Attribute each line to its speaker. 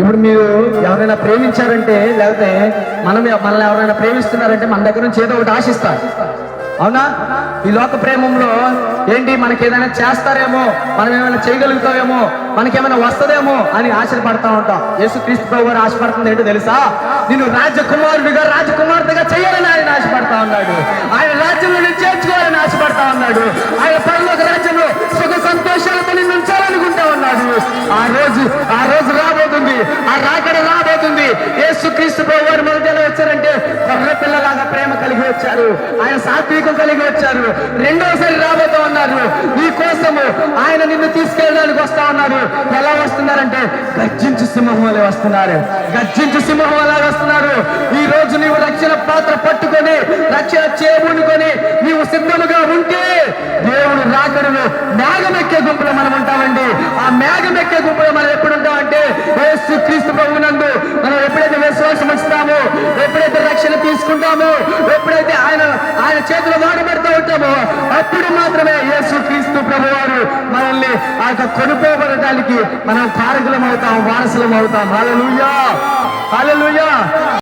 Speaker 1: ఇప్పుడు మీరు ఎవరైనా ప్రేమించారంటే, లేకపోతే మనల్ని ఎవరైనా ప్రేమిస్తున్నారంటే మన దగ్గర నుంచి ఏదో ఒకటి ఆశిస్తారు, అవునా? ఈ లోక ప్రేమంలో ఏంటి, మనకి ఏదైనా చేస్తారేమో, మనం ఏమైనా చేయగలుగుతామేమో, మనకేమైనా వస్తుందేమో అని ఆశపడతా ఉంటాం. యేసుక్రీస్తు ప్రభు గారు ఆశపడుతుంది ఏంటో తెలుసా? నేను రాజకుమారుడిగా రాజకుమార్తెగా చేయాలని ఆయన ఆశపడతా ఉన్నాడు. ఆయన రాజ్యంలో నేను చేర్చుకోవాలని ఆశపడతా ఉన్నాడు. ఆయన పరలోక రాజ్యంలో సుఖ సంతోషాలతో నేను ఉంచాలనుకుంటా ఉన్నాడు. ఆ రోజు రాబోతుంది, ఆ రాకడ రాబోతుంది. యేసుక్రీస్తు ప్రభు వారు మొదట ఎలా వచ్చారంటే గొర్రె పిల్లలాగా ప్రేమ కలిగి వచ్చారు, ఆయన సాత్వికం కలిగి వచ్చారు. రెండోసారి రాబోతూ ఉన్నారు. నీ కోసము ఆయన నిన్ను తీసుకెళ్ళడానికి వస్తా ఉన్నారు. ఎలా వస్తున్నారంటే గర్జించు సింహం వలె వస్తున్నారు, గర్జించు సింహం వలె వస్తున్నారు. ఈ రోజు నీవు రక్షణ పాత్ర పట్టుకొని, రక్షణ చేబునుకొని నీవు సిద్ధముగా ఉంటే దేవుడు రాకడను మేఘమెక్కే గుంపులో మనం ఉంటామండి. ఆ మేఘమెక్కే గుంపులో మనం ఎప్పుడు ఉంటామంటే యేసుక్రీస్తు ప్రభువునందు మనం ఎప్పుడైతే విశ్వాసం ఇస్తామో, ఎప్పుడైతే రక్షణ తీసుకుంటామో, ఎప్పుడైతే ఆయన చేతులు వాడబడుతూ ఉంటామో, అప్పుడు మాత్రమే యేసుక్రీస్తు ప్రభువారు మనల్ని ఆ యొక్క కొనుక్కోబడటానికి మనం కారకులం అవుతాం, వారసులం అవుతాం. హల్లెలూయా, హల్లెలూయా.